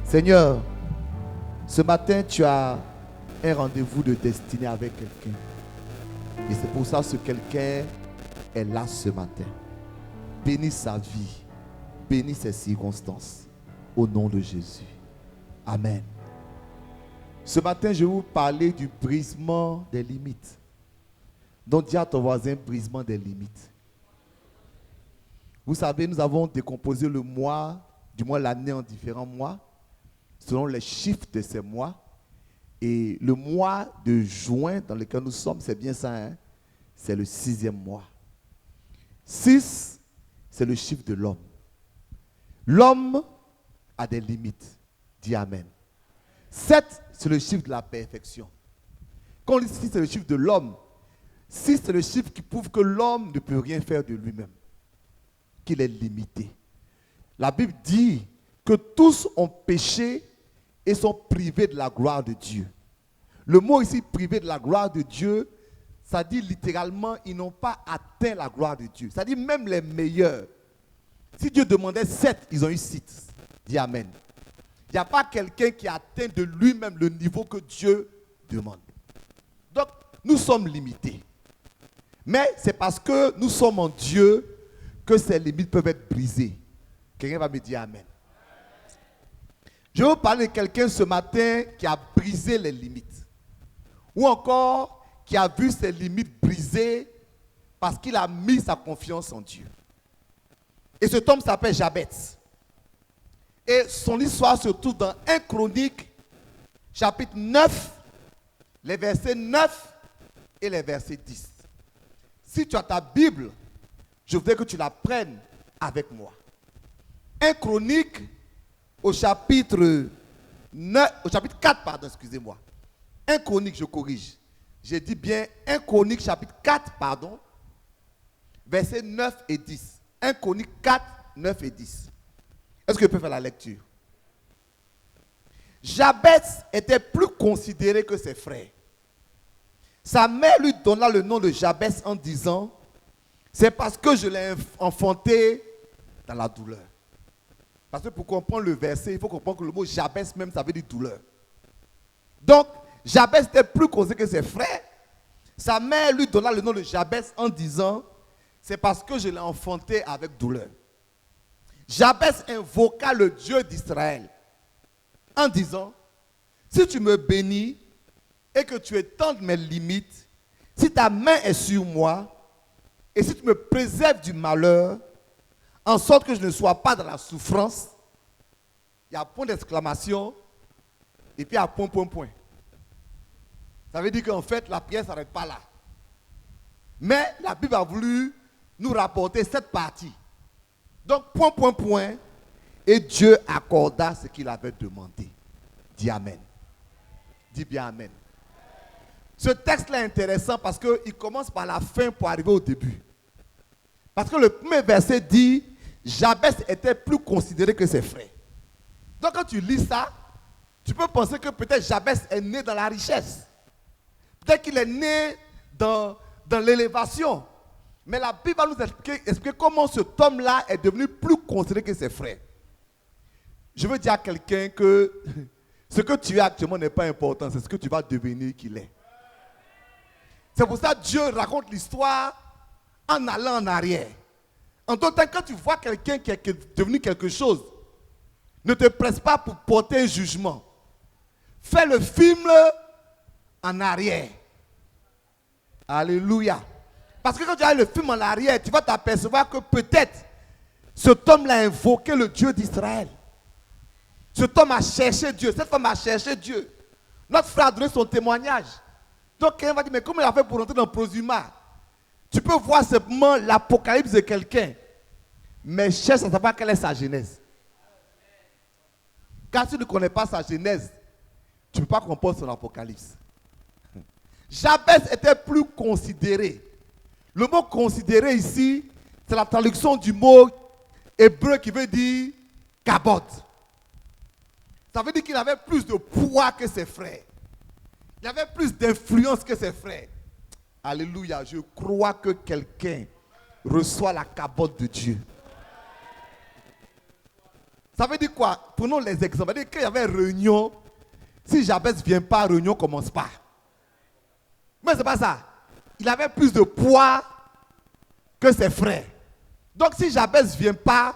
Seigneur, ce matin, tu as un rendez-vous de destinée avec quelqu'un. Et c'est pour ça que ce quelqu'un est là ce matin. Bénis sa vie, bénis ses circonstances. Au nom de Jésus. Amen. Ce matin, je vais vous parler du brisement des limites. Donc, dis à ton voisin, brisement des limites. Vous savez, nous avons décomposé le mois, du moins l'année en différents mois, selon les chiffres de ces mois. Et le mois de juin dans lequel nous sommes, c'est bien ça, hein? C'est le 6e mois. 6, c'est le chiffre de l'homme. L'homme a des limites. Dis Amen. 7, c'est le chiffre de la perfection. Quand on dit 6, c'est le chiffre de l'homme. 6, c'est le chiffre qui prouve que l'homme ne peut rien faire de lui-même, qu'il est limité. La Bible dit que tous ont péché et sont privés de la gloire de Dieu. Le mot ici, privé de la gloire de Dieu, ça dit littéralement, ils n'ont pas atteint la gloire de Dieu. Ça dit même les meilleurs. Si Dieu demandait 7, ils ont eu 6. Dis Amen. Il n'y a pas quelqu'un qui a atteint de lui-même le niveau que Dieu demande. Donc, nous sommes limités. Mais c'est parce que nous sommes en Dieu que ces limites peuvent être brisées. Quelqu'un va me dire Amen. Je vais vous parler de quelqu'un ce matin qui a brisé les limites. Ou encore qui a vu ses limites brisées parce qu'il a mis sa confiance en Dieu. Et cet homme s'appelle Jabez. Et son histoire se trouve dans 1 Chronique, chapitre 9, les versets 9 et les versets 10. Si tu as ta Bible, je voudrais que tu la prennes avec moi. 1 Chronique, au chapitre 4, pardon, excusez-moi. 1 Chronique, je corrige. J'ai dit bien 1 Chronique, chapitre 4, pardon, versets 9 et 10. 1 Chronique 4, 9 et 10. Est-ce que je peux faire la lecture? Jabez était plus considéré que ses frères. Sa mère lui donna le nom de Jabez en disant, c'est parce que je l'ai enfanté dans la douleur. Parce que pour comprendre le verset, il faut comprendre que le mot Jabez même, ça veut dire douleur. Donc, Jabez était plus considéré que ses frères. Sa mère lui donna le nom de Jabez en disant, c'est parce que je l'ai enfanté avec douleur. Jabez invoqua le Dieu d'Israël en disant, si tu me bénis et que tu étendes mes limites, si ta main est sur moi et si tu me préserves du malheur, en sorte que je ne sois pas dans la souffrance, il y a un point d'exclamation et puis il y a point. Ça veut dire qu'en fait, la prière ne s'arrête pas là. Mais la Bible a voulu nous rapporter cette partie. Donc, point, et Dieu accorda ce qu'il avait demandé. Dis Amen. Dis bien Amen. Ce texte-là est intéressant parce qu'il commence par la fin pour arriver au début. Parce que le premier verset dit, Jabez était plus considéré que ses frères. Donc, quand tu lis ça, tu peux penser que peut-être Jabez est né dans la richesse. Peut-être qu'il est né dans l'élévation. Mais la Bible va nous expliquer comment cet homme-là est devenu plus considéré que ses frères. Je veux dire à quelqu'un que ce que tu es actuellement n'est pas important, c'est ce que tu vas devenir qu'il est. C'est pour ça que Dieu raconte l'histoire en allant en arrière. En d'autres temps, quand tu vois quelqu'un qui est devenu quelque chose, ne te presse pas pour porter un jugement. Fais le film en arrière. Alléluia. Parce que quand tu as le film en arrière, tu vas t'apercevoir que peut-être cet homme-là a invoqué le Dieu d'Israël. Cet homme a cherché Dieu, cette femme a cherché Dieu. Notre frère a donné son témoignage. Donc quelqu'un va dire, mais comment il a fait pour entrer dans Prosuma? Tu peux voir simplement l'apocalypse de quelqu'un, mais cherche à savoir quelle est sa genèse. Car si tu ne connais pas sa genèse, tu ne peux pas comprendre son apocalypse. Jabez était plus considéré. Le mot considéré ici, c'est la traduction du mot hébreu qui veut dire kabod. Ça veut dire qu'il avait plus de poids que ses frères. Il avait plus d'influence que ses frères. Alléluia, je crois que quelqu'un reçoit la cabote de Dieu. Ça veut dire quoi? Prenons les exemples. Ça veut dire qu'il y avait réunion. Si Jabez ne vient pas, réunion ne commence pas. Mais ce n'est pas ça. Il avait plus de poids que ses frères. Donc si Jabez ne vient pas,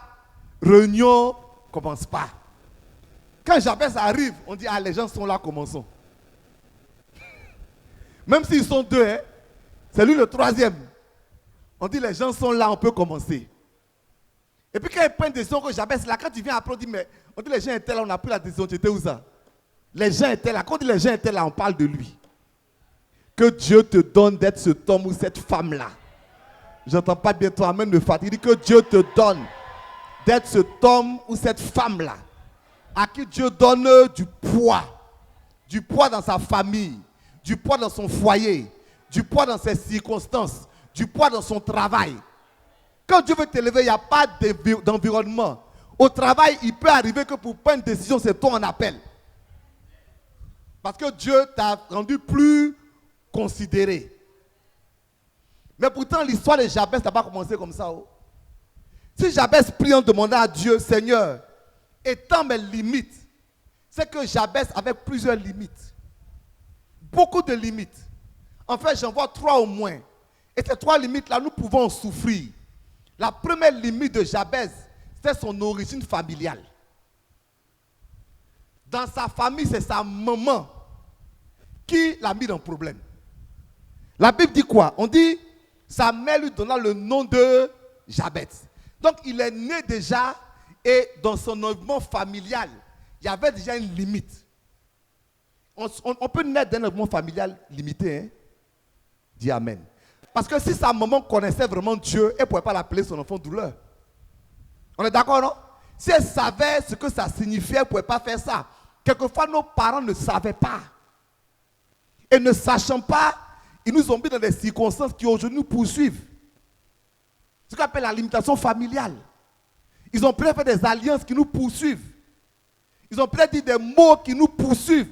réunion ne commence pas. Quand Jabez arrive, on dit, ah, les gens sont là, commençons. Même s'ils sont deux, hein, c'est lui le troisième. On dit, les gens sont là, on peut commencer. Et puis quand il prend une décision que Jabez, là, quand tu viens après, on dit, mais on dit, les gens étaient là, on a pris la décision, tu étais où ça? Les gens étaient là. Quand on dit les gens étaient là, on parle de lui. Que Dieu te donne d'être cet homme ou cette femme-là. J'entends pas bien toi, amen, me fatigue. Il dit que Dieu te donne d'être cet homme ou cette femme-là. À qui Dieu donne du poids. Du poids dans sa famille. Du poids dans son foyer. Du poids dans ses circonstances. Du poids dans son travail. Quand Dieu veut t'élever, il n'y a pas d'environnement. Au travail, il peut arriver que pour prendre une décision, c'est toi en appel. Parce que Dieu t'a rendu plus considéré. Mais pourtant, l'histoire de Jabez n'a pas commencé comme ça. Oh. Si Jabez prie en demandant à Dieu, Seigneur, étends mes limites, c'est que Jabez avait plusieurs limites. Beaucoup de limites. En fait, j'en vois 3 au moins. Et ces 3 limites-là, nous pouvons en souffrir. La première limite de Jabez, c'est son origine familiale. Dans sa famille, c'est sa maman qui l'a mis dans le problème. La Bible dit quoi? On dit, sa mère lui donna le nom de Jabez. Donc, il est né déjà et dans son environnement familial, il y avait déjà une limite. On peut naître d'un environnement familial limité. Hein? Dis Amen. Parce que si sa maman connaissait vraiment Dieu, elle ne pourrait pas l'appeler son enfant douleur. On est d'accord, non? Si elle savait ce que ça signifiait, elle ne pouvait pas faire ça. Quelquefois, nos parents ne savaient pas. Et ne sachant pas, ils nous ont mis dans des circonstances qui aujourd'hui nous poursuivent. Ce qu'on appelle la limitation familiale. Ils ont peut-être fait des alliances qui nous poursuivent. Ils ont peut-être dit des mots qui nous poursuivent.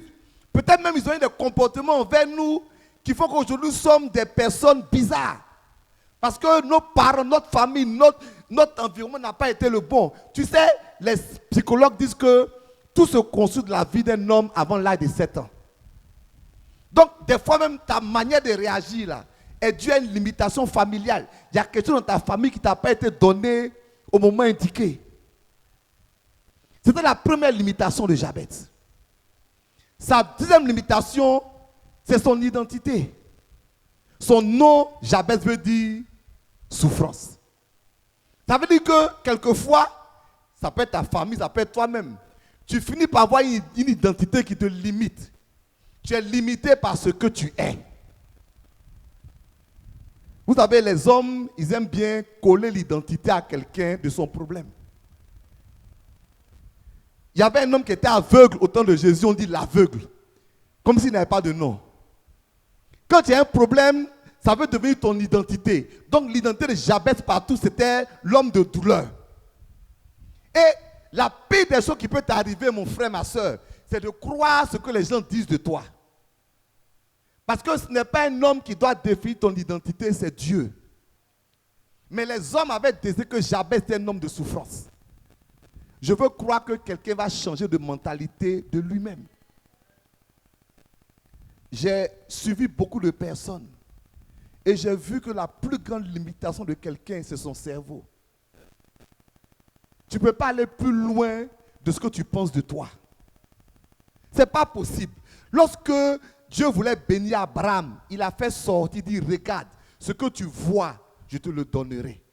Peut-être même ils ont eu des comportements envers nous qui font qu'aujourd'hui nous sommes des personnes bizarres. Parce que nos parents, notre famille, notre environnement n'a pas été le bon. Tu sais, les psychologues disent que tout se construit de la vie d'un homme avant l'âge de 7 ans. Donc, des fois même, ta manière de réagir là est due à une limitation familiale. Il y a quelque chose dans ta famille qui ne t'a pas été donné au moment indiqué. C'était la première limitation de Jabez. Sa deuxième limitation, c'est son identité. Son nom, Jabez, veut dire souffrance. Ça veut dire que quelquefois, ça peut être ta famille, ça peut être toi-même. Tu finis par avoir une identité qui te limite. Tu es limité par ce que tu es. Vous savez, les hommes, ils aiment bien coller l'identité à quelqu'un de son problème. Il y avait un homme qui était aveugle au temps de Jésus, on dit l'aveugle. Comme s'il n'avait pas de nom. Quand il y a un problème, ça veut devenir ton identité. Donc l'identité de Jabez partout, c'était l'homme de douleur. Et la pire des choses qui peut t'arriver, mon frère, ma soeur, c'est de croire ce que les gens disent de toi. Parce que ce n'est pas un homme qui doit définir ton identité, c'est Dieu. Mais les hommes avaient décidé que Jabez était un homme de souffrance. Je veux croire que quelqu'un va changer de mentalité de lui-même. J'ai suivi beaucoup de personnes et j'ai vu que la plus grande limitation de quelqu'un, c'est son cerveau. Tu ne peux pas aller plus loin de ce que tu penses de toi. Ce n'est pas possible. Lorsque Dieu voulait bénir Abraham, il a fait sortir, il dit, regarde, ce que tu vois, je te le donnerai.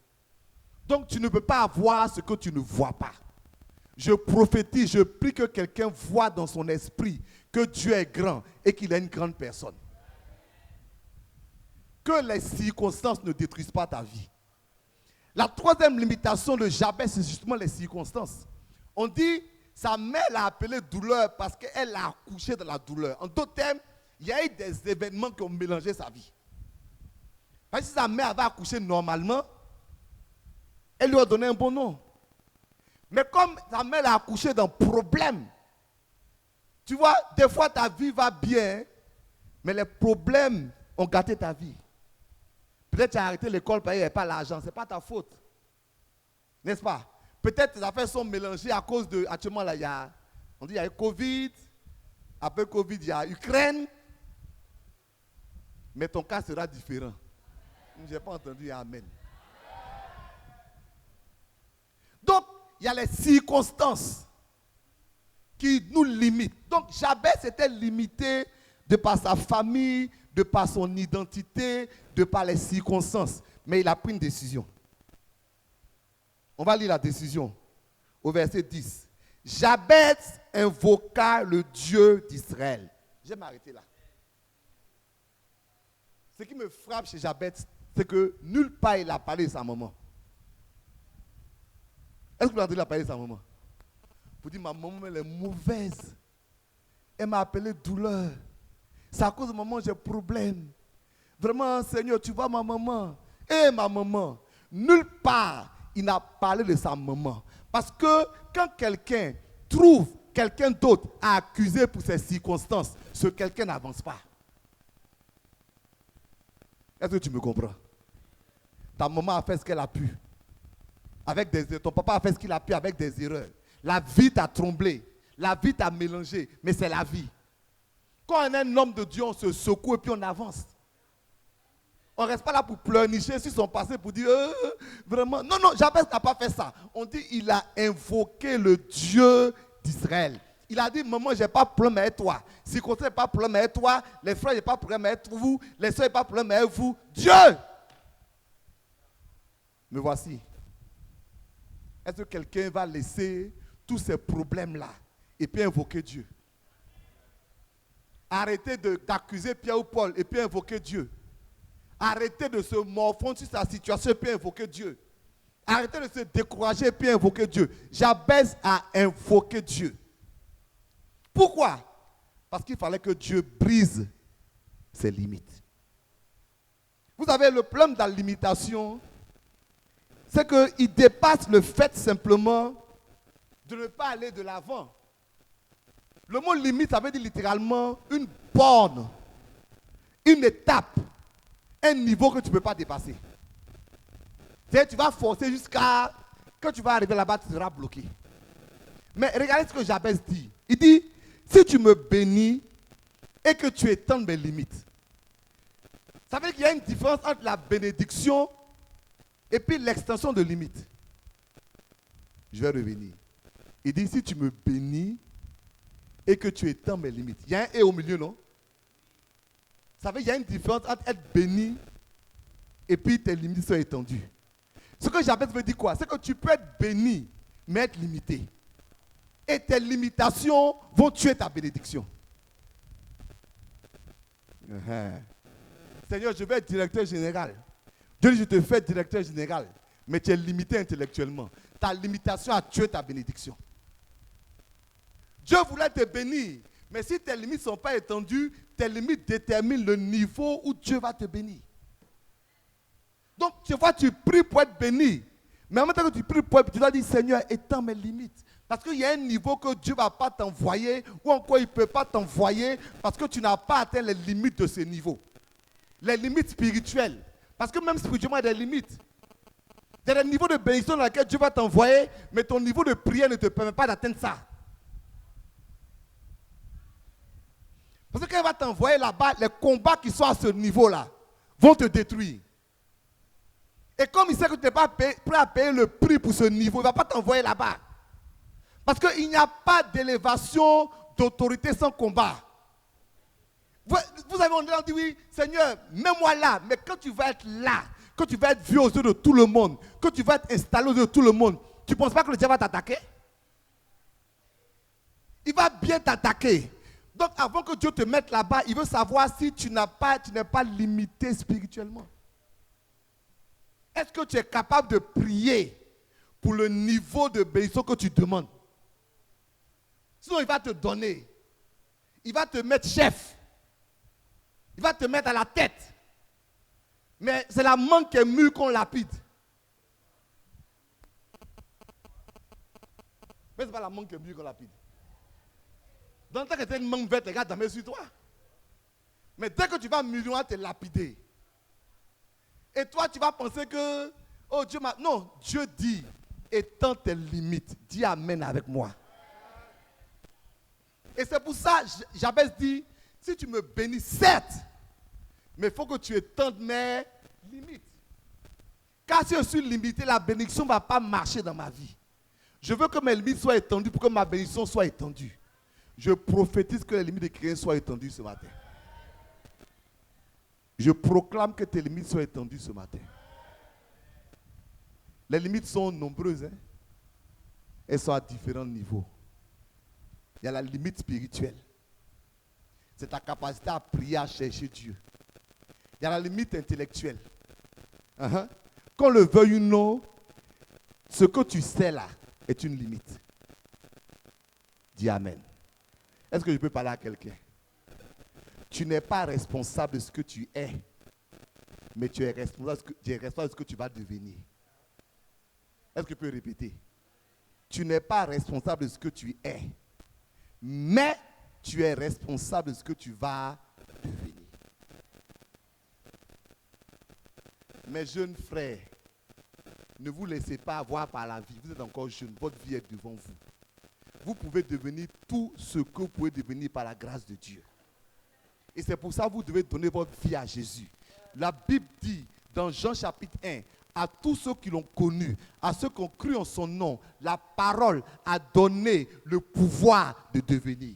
Donc tu ne peux pas avoir ce que tu ne vois pas. Je prophétise, je prie que quelqu'un voit dans son esprit que Dieu est grand et qu'il est une grande personne. Que les circonstances ne détruisent pas ta vie. La troisième limitation de Jabez, c'est justement les circonstances. On dit, sa mère l'a appelé douleur parce qu'elle a accouché de la douleur. En d'autres termes, il y a eu des événements qui ont mélangé sa vie. Parce que si sa mère avait accouché normalement, elle lui a donné un bon nom. Mais comme ta mère a accouché d'un problème, tu vois, des fois ta vie va bien, mais les problèmes ont gâté ta vie. Peut-être tu as arrêté l'école parce qu'il n'y avait pas l'argent, ce n'est pas ta faute. N'est-ce pas? Peut-être tes affaires sont mélangées à cause de, actuellement là, il y a Covid, après Covid, il y a Ukraine. Mais ton cas sera différent. Je n'ai pas entendu Amen. Donc, il y a les circonstances qui nous limitent. Donc, Jabez était limité de par sa famille, de par son identité, de par les circonstances. Mais il a pris une décision. On va lire la décision au verset 10. Jabez invoqua le Dieu d'Israël. Je vais m'arrêter là. Ce qui me frappe chez Jabez, c'est que nulle part il a parlé de sa maman. Est-ce que vous avez entendu parler de sa maman? Vous dites, ma maman elle est mauvaise. Elle m'a appelé douleur. C'est à cause de maman j'ai problème. Vraiment, Seigneur, tu vois ma maman. Ma maman. Nulle part il n'a parlé de sa maman. Parce que quand quelqu'un trouve quelqu'un d'autre à accuser pour ses circonstances, ce quelqu'un n'avance pas. Est-ce que tu me comprends? Ta maman a fait ce qu'elle a pu. Ton papa a fait ce qu'il a pu avec des erreurs. La vie t'a tremblé. La vie t'a mélangé. Mais c'est la vie. Quand on est un homme de Dieu, on se secoue et puis on avance. On ne reste pas là pour pleurnicher sur son passé pour dire vraiment. Non, Jabez n'a pas fait ça. On dit il a invoqué le Dieu d'Israël. Il a dit, maman, je n'ai pas de problème avec toi. Si tu n'as pas de problème avec toi, les frères, je n'ai pas de problème avec vous, les soeurs, je n'ai pas de problème avec vous. Dieu! Me voici. Est-ce que quelqu'un va laisser tous ces problèmes-là et puis invoquer Dieu? Arrêtez d'accuser Pierre ou Paul et puis invoquer Dieu. Arrêtez de se morfondre sur sa situation et puis invoquer Dieu. Arrêtez de se décourager et puis invoquer Dieu. Jabez a invoqué Dieu. Pourquoi? Parce qu'il fallait que Dieu brise ses limites. Vous savez, le problème de la limitation, c'est qu'il dépasse le fait simplement de ne pas aller de l'avant. Le mot limite, ça veut dire littéralement une borne, une étape, un niveau que tu ne peux pas dépasser. C'est-à-dire, tu vas forcer jusqu'à... Quand tu vas arriver là-bas, tu seras bloqué. Mais regardez ce que Jabez dit. Il dit, si tu me bénis et que tu étends mes limites. Ça veut dire qu'il y a une différence entre la bénédiction et puis l'extension de limites. Je vais revenir. Il dit, si tu me bénis et que tu étends mes limites. Il y a un « et » au milieu, non? Ça veut dire qu'il y a une différence entre être béni et puis tes limites sont étendues. Ce que Jabez veut dire quoi? C'est que tu peux être béni, mais être limité. Et tes limitations vont tuer ta bénédiction. Seigneur, je vais être directeur général. Dieu dit, je te fais directeur général, mais tu es limité intellectuellement. Ta limitation a tué ta bénédiction. Dieu voulait te bénir, mais si tes limites ne sont pas étendues, tes limites déterminent le niveau où Dieu va te bénir. Donc, tu vois, tu pries pour être béni, mais en même temps que tu pries pour être béni, tu dois dire, Seigneur, étends mes limites. Parce qu'il y a un niveau que Dieu ne va pas t'envoyer, ou encore il ne peut pas t'envoyer, parce que tu n'as pas atteint les limites de ce niveau. Les limites spirituelles. Parce que même spirituellement, il y a des limites. Il y a des niveaux de bénédiction dans lesquels Dieu va t'envoyer, mais ton niveau de prière ne te permet pas d'atteindre ça. Parce que quand il va t'envoyer là-bas, les combats qui sont à ce niveau-là vont te détruire. Et comme il sait que tu n'es pas prêt à payer le prix pour ce niveau, il ne va pas t'envoyer là-bas. Parce qu'il n'y a pas d'élévation d'autorité sans combat. Vous avez dit oui, Seigneur, mets-moi là. Mais quand tu vas être là, quand tu vas être vu aux yeux de tout le monde, quand tu vas être installé aux yeux de tout le monde, tu ne penses pas que le diable va t'attaquer? Il va bien t'attaquer. Donc avant que Dieu te mette là-bas, il veut savoir si tu n'es pas limité spirituellement. Est-ce que tu es capable de prier pour le niveau de bénédiction que tu demandes? Sinon, il va te donner. Il va te mettre chef. Il va te mettre à la tête. Mais c'est la manque qui est mûre qu'on lapide. Mais ce n'est pas la mangue qui est mieux qu'on lapide. Dans le temps que tu as une mangue verte, les gars dorment sur toi. Mais dès que tu vas mûrir, on va te lapider. Et toi, tu vas penser que, oh Dieu m'a... Non, Dieu dit, étends tes limites. Dis Amen avec moi. Et c'est pour ça, Jabez dit, si tu me bénis, certes, mais il faut que tu étendes mes limites. Car si je suis limité, la bénédiction ne va pas marcher dans ma vie. Je veux que mes limites soient étendues pour que ma bénédiction soit étendue. Je prophétise que les limites de quelqu'un soient étendues ce matin. Je proclame que tes limites soient étendues ce matin. Les limites sont nombreuses. Hein? Elles sont à différents niveaux. Il y a la limite spirituelle. C'est ta capacité à prier, à chercher Dieu. Il y a la limite intellectuelle. Qu'on le veuille ou non, ce que tu sais là est une limite. Dis Amen. Est-ce que je peux parler à quelqu'un? Tu n'es pas responsable de ce que tu es, mais tu es responsable de ce que tu vas devenir. Est-ce que je peux répéter? Tu n'es pas responsable de ce que tu es, mais tu es responsable de ce que tu vas devenir. Mes jeunes frères, ne vous laissez pas avoir par la vie. Vous êtes encore jeunes, votre vie est devant vous. Vous pouvez devenir tout ce que vous pouvez devenir par la grâce de Dieu. Et c'est pour ça que vous devez donner votre vie à Jésus. La Bible dit dans Jean chapitre 1, à tous ceux qui l'ont connu, à ceux qui ont cru en son nom, la parole a donné le pouvoir de devenir.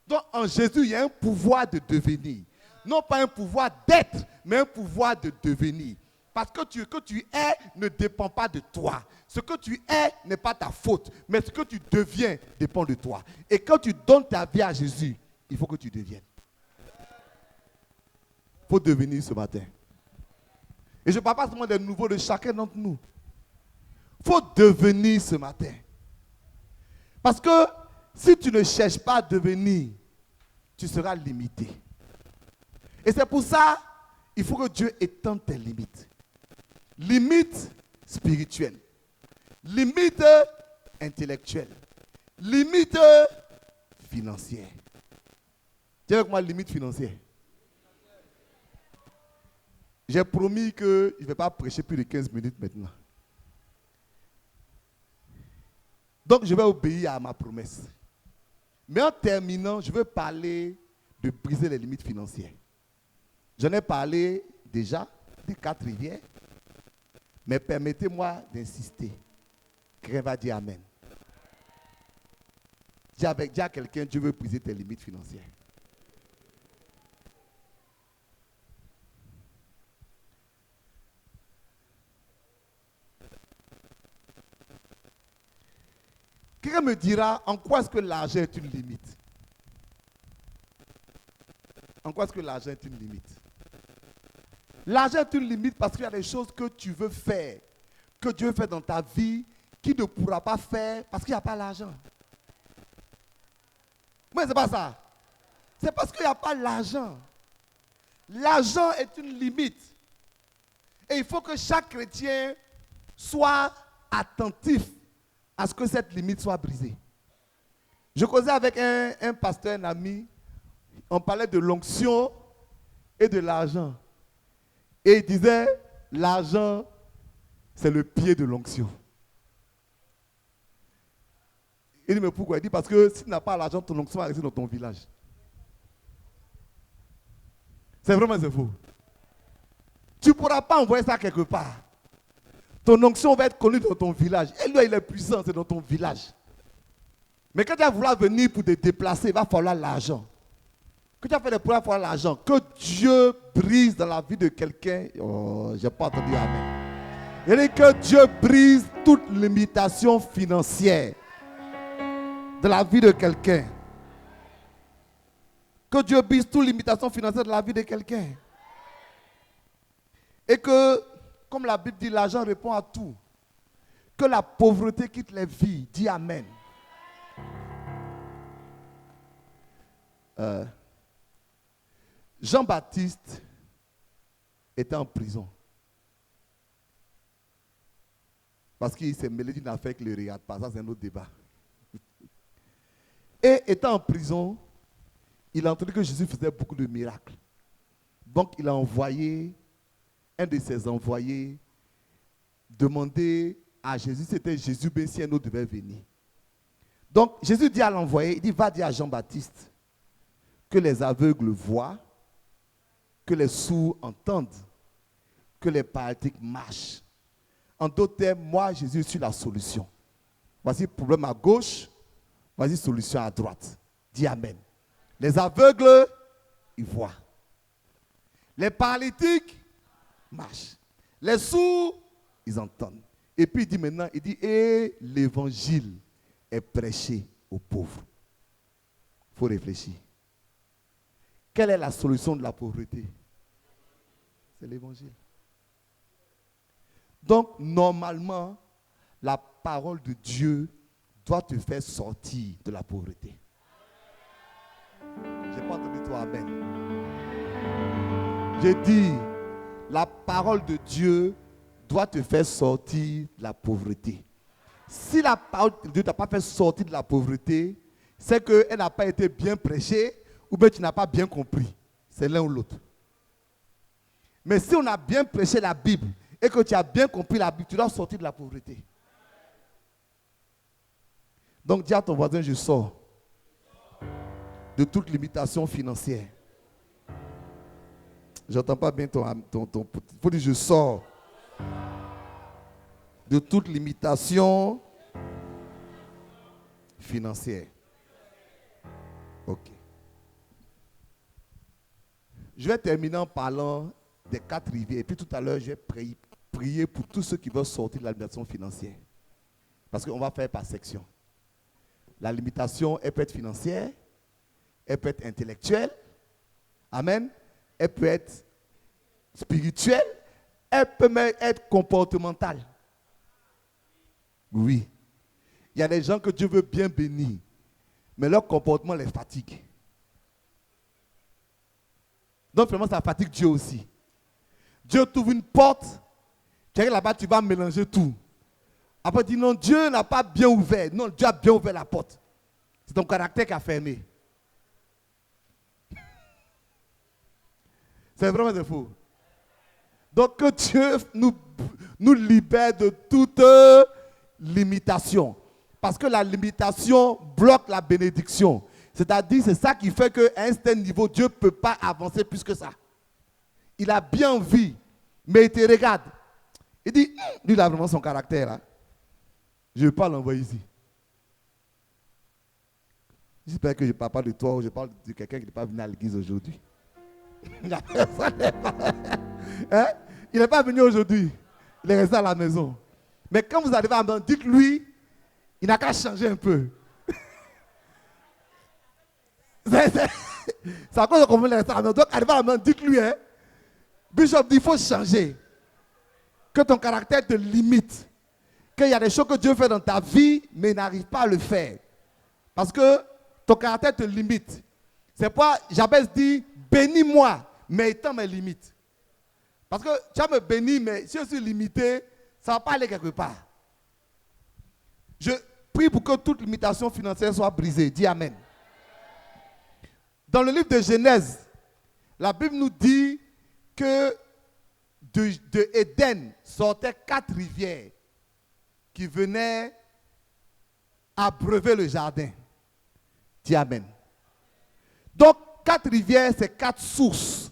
Donc en Jésus, il y a un pouvoir de devenir. Non pas un pouvoir d'être, mais un pouvoir de devenir. Parce que ce que tu es ne dépend pas de toi. Ce que tu es n'est pas ta faute, mais ce que tu deviens dépend de toi. Et quand tu donnes ta vie à Jésus, il faut que tu deviennes. Il faut devenir ce matin. Et je ne parle pas seulement des nouveaux de chacun d'entre nous. Il faut devenir ce matin. Parce que si tu ne cherches pas à devenir, tu seras limité. Et c'est pour ça, il faut que Dieu étende tes limites. Limites spirituelles. Limites intellectuelles. Limites financières. Dis avec moi, limite financière. J'ai promis que je ne vais pas prêcher plus de 15 minutes maintenant. Donc, je vais obéir à ma promesse. Mais en terminant, je veux parler de briser les limites financières. J'en ai parlé déjà des 4 rivières. Mais permettez-moi d'insister. Quelqu'un va dire Amen. Dis à quelqu'un, Dieu veut briser tes limites financières. Quelqu'un me dira, en quoi est-ce que l'argent est une limite? En quoi est-ce que l'argent est une limite? L'argent est une limite parce qu'il y a des choses que tu veux faire, que Dieu fait dans ta vie, qui ne pourra pas faire parce qu'il n'y a pas l'argent. Mais ce n'est pas ça. C'est parce qu'il n'y a pas l'argent. L'argent est une limite. Et il faut que chaque chrétien soit attentif à ce que cette limite soit brisée. Je causais avec un pasteur, un ami, on parlait de l'onction et de l'argent. Et il disait, l'argent, c'est le pied de l'onction. Il dit, mais pourquoi? Il dit, parce que si tu n'as pas l'argent, ton onction va rester dans ton village. C'est vraiment faux. Tu ne pourras pas envoyer ça quelque part. Ton onction va être connue dans ton village. Et lui, il est puissant, c'est dans ton village. Mais quand tu vas vouloir venir pour te déplacer, il va falloir l'argent. Que tu as fait des problèmes, il va falloir l'argent. Que Dieu brise dans la vie de quelqu'un. Oh, je n'ai pas entendu Amen. Il dit que Dieu brise toute limitation financière de la vie de quelqu'un. Que Dieu brise toute limitation financière de la vie de quelqu'un. Et que, comme la Bible dit, l'argent répond à tout. Que la pauvreté quitte les vies. Dis Amen. Jean-Baptiste était en prison. Parce qu'il s'est mêlé d'une affaire qui ne le regarde pas. Ça, c'est un autre débat. Et étant en prison, il a entendu que Jésus faisait beaucoup de miracles. Donc il a envoyé, un de ses envoyés, demander à Jésus, c'était Jésus, bien si un autre devait venir. Donc Jésus dit à l'envoyé, il dit, va dire à Jean-Baptiste que les aveugles voient, que les sourds entendent, que les paralytiques marchent. En d'autres termes, moi, Jésus, je suis la solution. Voici le problème à gauche, voici la solution à droite. Dis Amen. Les aveugles, ils voient. Les paralytiques marchent. Les sourds, ils entendent. Et puis il dit maintenant, il dit, et l'évangile est prêché aux pauvres. Il faut réfléchir. Quelle est la solution de la pauvreté? C'est l'évangile. Donc, normalement, la parole de Dieu doit te faire sortir de la pauvreté. Je n'ai pas entendu toi, amen. J'ai dit, la parole de Dieu doit te faire sortir de la pauvreté. Si la parole de Dieu ne t'a pas fait sortir de la pauvreté, c'est qu'elle n'a pas été bien prêchée ou bien tu n'as pas bien compris. C'est l'un ou l'autre. Mais si on a bien prêché la Bible et que tu as bien compris la Bible, tu dois sortir de la pauvreté. Donc dis à ton voisin, je sors de toute limitation financière. Je n'entends pas bien ton. Il faut dire, je sors de toute limitation financière. Ok. Je vais terminer en parlant des 4 rivières. Et puis tout à l'heure, je vais prier pour tous ceux qui veulent sortir de la limitation financière. Parce qu'on va faire par section. La limitation, elle peut être financière, elle peut être intellectuelle, amen, elle peut être spirituelle, elle peut même être comportementale. Oui. Il y a des gens que Dieu veut bien bénir, mais leur comportement les fatigue. Donc vraiment, ça fatigue Dieu aussi. Dieu t'ouvre une porte, tu arrives là-bas, tu vas mélanger tout. Après, tu dis non, Dieu n'a pas bien ouvert. Non, Dieu a bien ouvert la porte. C'est ton caractère qui a fermé. C'est vraiment de faux. Donc que Dieu nous libère de toute limitation. Parce que la limitation bloque la bénédiction. C'est-à-dire, c'est ça qui fait qu'à un certain niveau, Dieu ne peut pas avancer plus que ça. Il a bien envie, mais il te regarde. Il dit, lui, il a vraiment son caractère. Hein? Je ne vais pas l'envoyer ici. J'espère que je ne parle pas de toi ou je parle de quelqu'un qui n'est pas venu à l'église aujourd'hui. Hein? Il n'est pas venu aujourd'hui. Il est resté à la maison. Mais quand vous arrivez à la maison, dites-lui, il n'a qu'à changer un peu. C'est à cause de comment il est resté à la maison. Donc, arrivez à la maison, dites-lui, hein, Bishop dit, il faut changer. Que ton caractère te limite. Qu'il y a des choses que Dieu fait dans ta vie, mais il n'arrive pas à le faire. Parce que ton caractère te limite. C'est pourquoi Jabez dit, bénis-moi, mais étant mes limites. Parce que tu vas me bénir, mais si je suis limité, ça ne va pas aller quelque part. Je prie pour que toute limitation financière soit brisée. Dis Amen. Dans le livre de Genèse, la Bible nous dit que de Éden sortaient 4 rivières qui venaient abreuver le jardin. Dis Amen. Donc, 4 rivières, c'est 4 sources.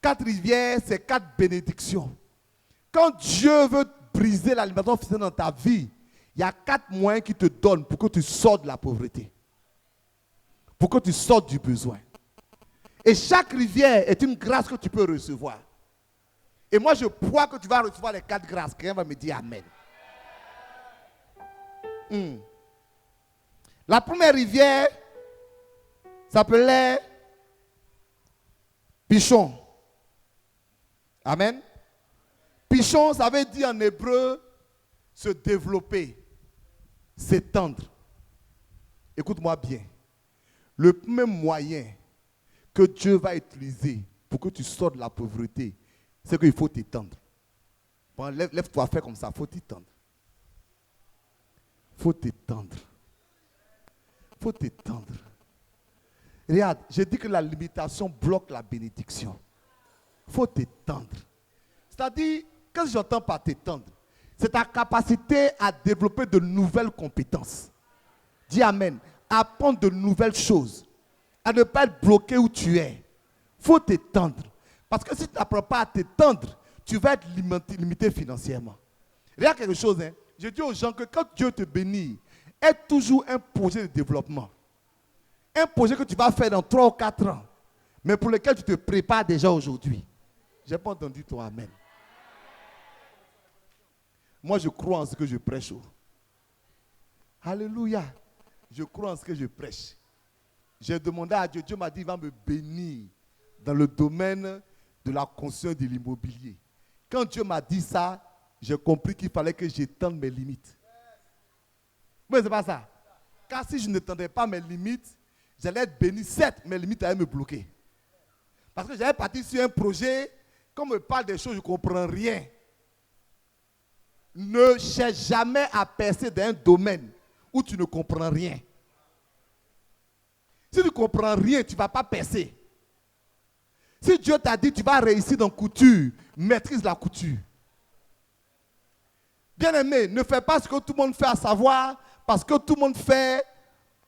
4 rivières, c'est 4 bénédictions. Quand Dieu veut briser l'alimentation financière dans ta vie, il y a 4 moyens qu'il te donne pour que tu sortes de la pauvreté. Pour que tu sortes du besoin. Et chaque rivière est une grâce que tu peux recevoir. Et moi, je crois que tu vas recevoir les 4 grâces. Quelqu'un va me dire Amen. La première rivière s'appelait Pichon. Amen. Pichon, ça veut dire en hébreu se développer, s'étendre. Écoute-moi bien. Le premier moyen que Dieu va utiliser pour que tu sortes de la pauvreté, c'est qu'il faut t'étendre. Bon, lève-toi, fais comme ça, il faut t'étendre. Il faut t'étendre. Il faut t'étendre. Regarde, j'ai dit que la limitation bloque la bénédiction. Il faut t'étendre. C'est-à-dire, qu'est-ce que j'entends par t'étendre? C'est ta capacité à développer de nouvelles compétences. Dis Amen. À apprendre de nouvelles choses. À ne pas être bloqué où tu es. Il faut t'étendre. Parce que si tu n'apprends pas à t'étendre, tu vas être limité financièrement. Regarde quelque chose. Hein. Je dis aux gens que quand Dieu te bénit, aie toujours un projet de développement. Un projet que tu vas faire dans 3 ou 4 ans, mais pour lequel tu te prépares déjà aujourd'hui. Je n'ai pas entendu ton amen. Moi, je crois en ce que je prêche. Alléluia. Je crois en ce que je prêche. J'ai demandé à Dieu, Dieu m'a dit, il va me bénir dans le domaine de la construction de l'immobilier. Quand Dieu m'a dit ça, j'ai compris qu'il fallait que j'étende mes limites. Mais ce n'est pas ça. Car si je n'étendais pas mes limites, j'allais être béni. Certes, mes limites allaient me bloquer. Parce que j'allais partir sur un projet, quand on me parle des choses, je ne comprends rien. Ne cherche jamais à percer dans un domaine où tu ne comprends rien. Si tu ne comprends rien, tu ne vas pas percer. Si Dieu t'a dit tu vas réussir dans couture, maîtrise la couture. Bien-aimé, ne fais pas ce que tout le monde fait, à savoir, parce que tout le monde fait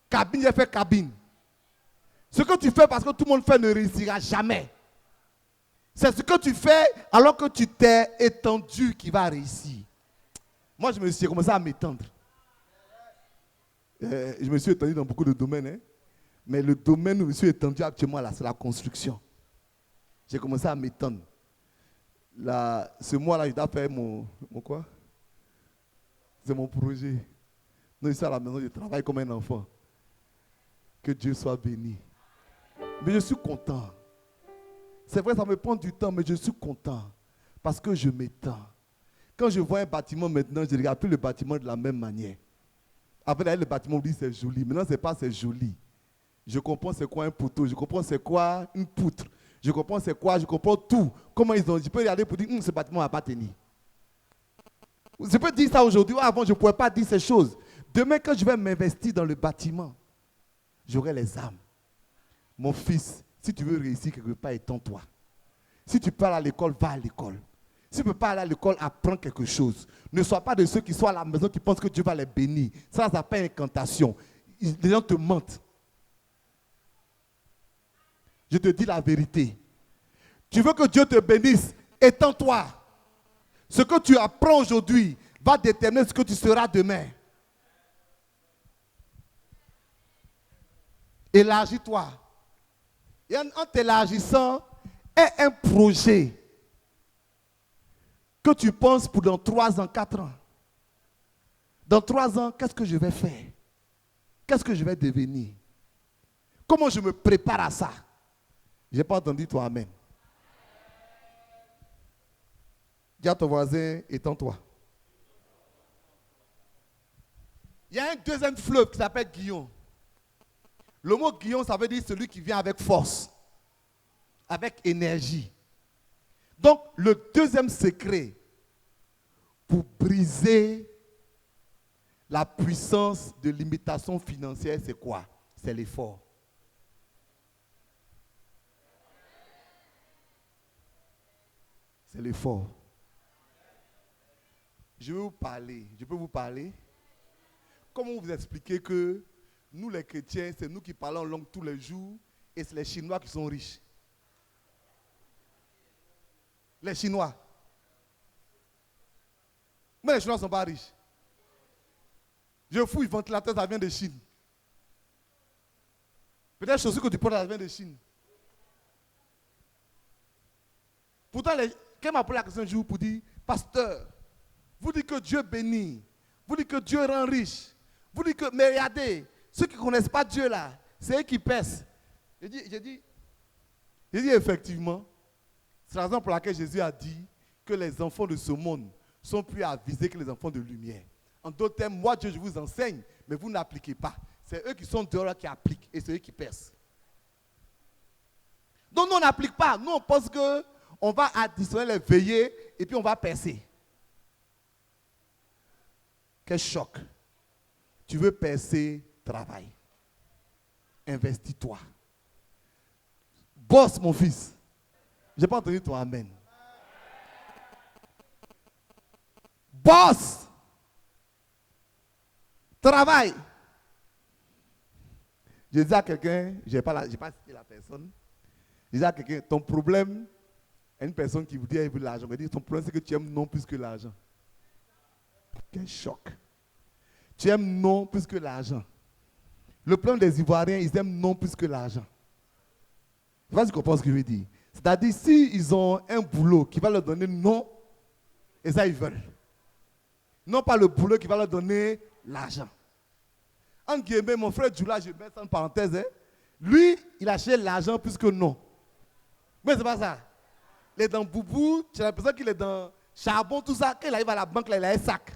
cabine, il fait cabine. Ce que tu fais parce que tout le monde fait ne réussira jamais. C'est ce que tu fais alors que tu t'es étendu qui va réussir. Moi, je me suis commencé à m'étendre. Je me suis étendu dans beaucoup de domaines. Hein. Mais le domaine où je me suis étendu actuellement, là, c'est la construction. J'ai commencé à m'étendre. Ce mois-là, je dois faire mon quoi? C'est mon projet. Non, ici à la maison, je travaille comme un enfant. Que Dieu soit béni. Mais je suis content. C'est vrai, ça me prend du temps, mais je suis content. Parce que je m'étends. Quand je vois un bâtiment maintenant, je ne regarde plus le bâtiment de la même manière. Après, le bâtiment, on dit c'est joli. Maintenant, ce n'est pas c'est joli. Je comprends c'est quoi un poteau. Je comprends c'est quoi une poutre. Je comprends c'est quoi, je comprends tout. Comment ils ont dit. Je peux regarder pour dire, ce bâtiment ne va pas tenir. Je peux dire ça aujourd'hui. Avant, je ne pouvais pas dire ces choses. Demain, quand je vais m'investir dans le bâtiment, j'aurai les âmes. Mon fils, si tu veux réussir quelque part, étends-toi. Si tu peux aller à l'école, va à l'école. Si tu ne peux pas aller à l'école, apprends quelque chose. Ne sois pas de ceux qui sont à la maison qui pensent que Dieu va les bénir. Ça s'appelle incantation. Les gens te mentent. Je te dis la vérité. Tu veux que Dieu te bénisse, étends-toi. Ce que tu apprends aujourd'hui va déterminer ce que tu seras demain. Élargis-toi. Et en t'élargissant, aie un projet que tu penses pour dans 3 ans, 4 ans. Dans 3 ans, qu'est-ce que je vais faire? Qu'est-ce que je vais devenir? Comment je me prépare à ça? Je n'ai pas entendu toi, amen. Dis à ton voisin, étends-toi. Il y a un deuxième fleuve qui s'appelle Guillaume. Le mot Guillaume, ça veut dire celui qui vient avec force, avec énergie. Donc, le deuxième secret pour briser la puissance de limitation financière, c'est quoi? C'est l'effort. C'est l'effort. Je vais vous parler. Je peux vous parler? Comment vous expliquer que nous, les chrétiens, c'est nous qui parlons en langue tous les jours et c'est les Chinois qui sont riches? Les Chinois. Mais les Chinois ne sont pas riches. Je fouille, ventilateur, ça vient de Chine. Peut-être chaussures que tu portes, ça vient de Chine. Pourtant, quand m'a posé la question un jour pour dire, pasteur, vous dites que Dieu bénit, vous dites que Dieu rend riche, vous dites que, mais regardez, ceux qui ne connaissent pas Dieu là, c'est eux qui pèsent. J'ai dit effectivement, c'est la raison pour laquelle Jésus a dit que les enfants de ce monde sont plus avisés que les enfants de lumière. En d'autres termes, moi Dieu, je vous enseigne, mais vous n'appliquez pas. C'est eux qui sont dehors qui appliquent et c'est eux qui pèsent. Donc nous on n'applique pas, nous on pense qu'on va additionner les veillées et puis on va percer. Quel choc. Tu veux percer, travaille. investis-toi. Bosse, mon fils. Je n'ai pas entendu ton amen. Bosse. Travaille. Je dis à quelqu'un, je n'ai pas cité la personne, je dis à quelqu'un, ton problème, une personne qui vous dit elle veut l'argent, elle dit ton problème c'est que tu aimes non plus que l'argent. Quel choc. Tu aimes non plus que l'argent. Le problème des Ivoiriens, ils aiment non plus que l'argent. Je ne sais pas si tu comprends ce que je veux dire. C'est-à-dire, s'ils ont un boulot qui va leur donner non, et ça ils veulent. Non pas le boulot qui va leur donner l'argent. En guillemets, mon frère Djoula, je mets ça en parenthèse, hein, lui, il a cherché l'argent plus que non. Mais c'est pas ça. Il est dans Boubou, tu as l'impression qu'il est dans charbon, tout ça. Quand il arrive à la banque, là, il a un sac.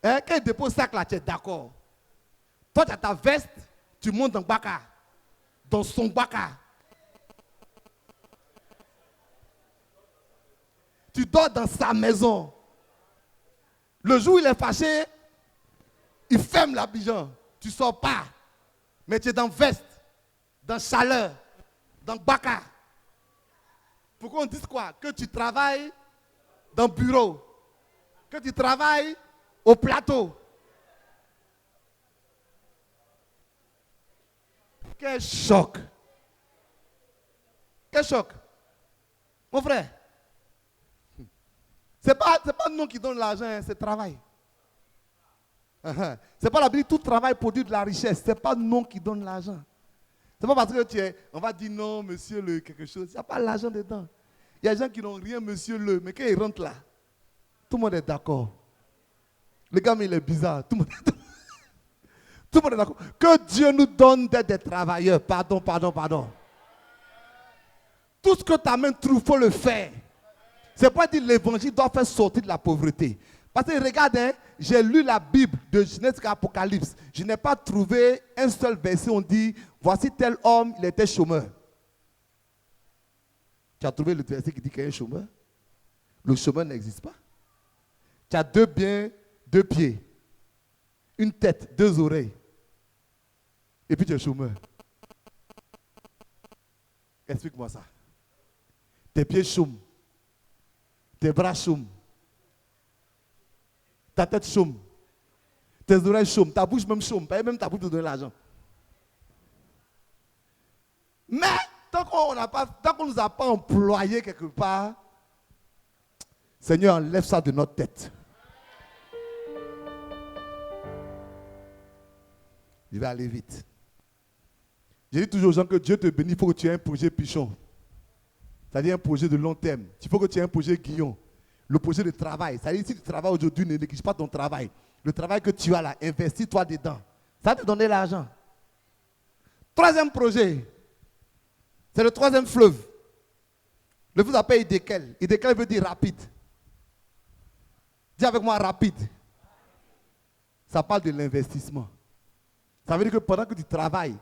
Hein, quand il dépose le sac, là, tu es d'accord. Toi, tu as ta veste, tu montes dans Baka, dans son Baka. Tu dors dans sa maison. Le jour où il est fâché, il ferme l'Abidjan. Tu ne sors pas. Mais tu es dans veste, dans chaleur, dans Baka. Pourquoi on dit quoi? Que tu travailles dans le bureau. Que tu travailles au plateau. Quel choc. Quel choc. Mon frère. Ce n'est pas nous qui donnons l'argent, hein, c'est le travail. C'est pas la Bible, tout travail produit de la richesse. Ce n'est pas nous qui donnons l'argent. C'est pas parce que on va dire non, monsieur le quelque chose. Il n'y a pas l'argent dedans. Il y a des gens qui n'ont rien, monsieur le, mais quand ils rentrent là, tout le monde est d'accord. Le gars, mais il est bizarre. Tout le monde est d'accord. Que Dieu nous donne d'être des travailleurs. Pardon. Tout ce que ta main trouve, il faut le faire. C'est pas dire l'évangile doit faire sortir de la pauvreté. Parce que regarde, hein, j'ai lu la Bible de Genèse à Apocalypse. Je n'ai pas trouvé un seul verset où on dit, voici tel homme, il était chômeur. Tu as trouvé le verset qui dit qu'il y a un chômeur? Le chômeur n'existe pas. Tu as 2 biens, 2 pieds, une tête, 2 oreilles. Et puis tu es chômeur. Explique-moi ça. Tes pieds chôment. Tes bras chôment. Ta tête chôme. Tes oreilles chôment. Ta bouche même chôme. Pas même ta bouche te donner l'argent. Mais tant qu'on ne nous a pas employés quelque part, Seigneur, enlève ça de notre tête. Je vais aller vite. Je dis toujours aux gens que Dieu te bénit, il faut que tu aies un projet pichon. C'est-à-dire un projet de long terme. Il faut que tu aies un projet guillon. Le projet de travail. C'est-à-dire si tu travailles aujourd'hui, ne néglige pas ton travail. Le travail que tu as là, investis-toi dedans. Ça va te donner l'argent. 3e projet. C'est le 3e fleuve. Le fleuve s'appelle Idékel. Idékel veut dire rapide. Dis avec moi rapide. Ça parle de l'investissement. Ça veut dire que pendant que tu travailles,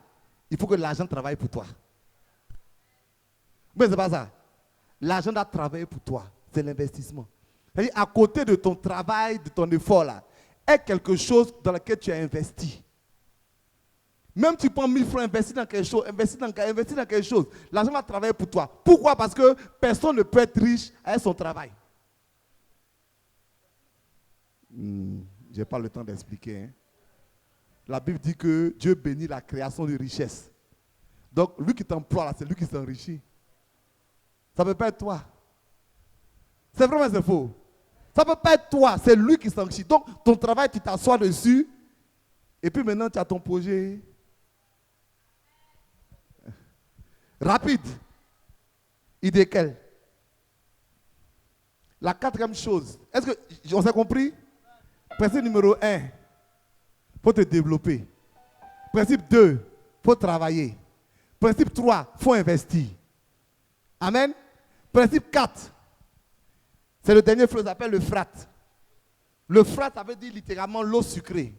il faut que l'argent travaille pour toi. Mais ce n'est pas ça. L'argent doit travailler pour toi. C'est l'investissement. C'est-à-dire, à côté de ton travail, de ton effort là, est quelque chose dans lequel tu as investi. Même si tu prends 1000 francs, investis dans quelque chose, investis dans quelque chose, l'argent va travailler pour toi. Pourquoi? Parce que personne ne peut être riche avec son travail. Je n'ai pas le temps d'expliquer. Hein. La Bible dit que Dieu bénit la création de richesse. Donc, lui qui t'emploie là, c'est lui qui s'enrichit. Ça ne peut pas être toi. C'est vrai, mais c'est faux. Ça ne peut pas être toi, c'est lui qui s'enrichit. Donc, ton travail, tu t'assois dessus. Et puis maintenant, tu as ton projet. Rapide. Idéal. La 4e chose. Est-ce que on s'est compris? Principe numéro 1. Il faut te développer. Principe 2. Il faut travailler. Principe 3. Il faut investir. Amen. Principe 4. C'est le dernier fleuve, ça s'appelle le Frat. Le Frat, ça veut dire littéralement l'eau sucrée.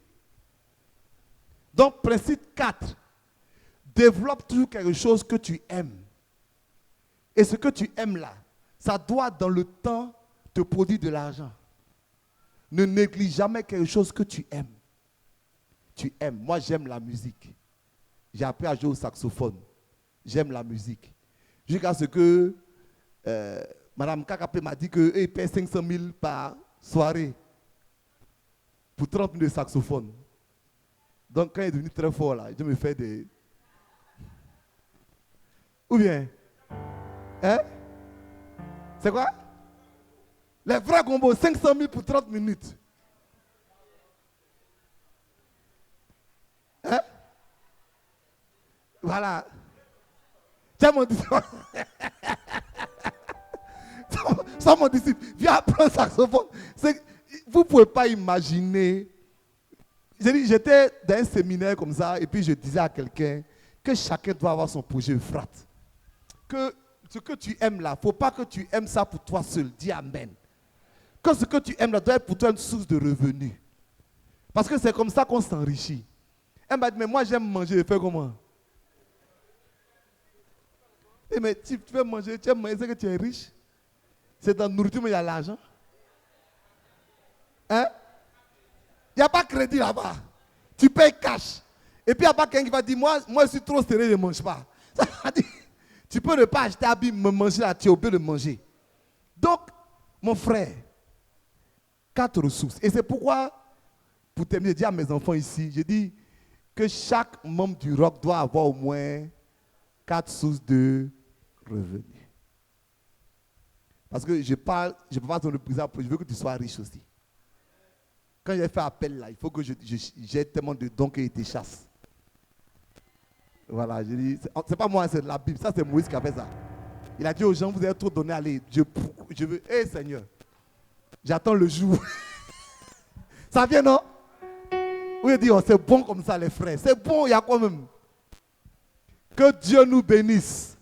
Donc, principe 4. Développe toujours quelque chose que tu aimes. Et ce que tu aimes là, ça doit dans le temps te produire de l'argent. Ne néglige jamais quelque chose que tu aimes. tu aimes. Moi, j'aime la musique. J'ai appris à jouer au saxophone. J'aime la musique. Jusqu'à ce que Madame Kakapé m'a dit qu'il paie 500 000 par soirée pour 30 minutes de saxophone. Donc, quand il est devenu très fort, là, je me fais des... Ou bien, hein? C'est quoi? Les vrais combos, 500 000 pour 30 minutes. Hein? Voilà. Tiens, mon disciple. Ça, mon disciple, viens apprendre le saxophone. Vous ne pouvez pas imaginer. J'étais dans un séminaire comme ça, et puis je disais à quelqu'un que chacun doit avoir son projet frat. Que ce que tu aimes là, il ne faut pas que tu aimes ça pour toi seul. Dis Amen. Que ce que tu aimes là doit être pour toi une source de revenus. Parce que c'est comme ça qu'on s'enrichit. Elle m'a dit, mais moi j'aime manger, je fais comment? Et mais tu veux manger, tu aimes manger, c'est que tu es riche. C'est dans la nourriture, mais il y a l'argent. Hein? Il n'y a pas de crédit là-bas. Tu payes cash. Et puis il n'y a pas quelqu'un qui va dire, moi je suis trop serré, je ne mange pas. Ça veut dire, tu peux ne pas acheter à me manger là, tu es obligé de manger. Donc, mon frère, 4 ressources. Et c'est pourquoi, pour terminer, je dis à mes enfants ici, je dis que chaque membre du rock doit avoir au moins 4 sources de revenus. Parce que je ne peux pas te représenter, je veux que tu sois riche aussi. Quand j'ai fait appel là, il faut que j'ai tellement de dons qu'il te chasse. Voilà, je dis, c'est pas moi, c'est la Bible. Ça, c'est Moïse qui a fait ça. Il a dit aux gens, vous avez trop donné, allez, je veux, hé Seigneur, j'attends le jour. Ça vient, non? Oui, il dit, oh, c'est bon comme ça, les frères. C'est bon, il y a quand même. Que Dieu nous bénisse.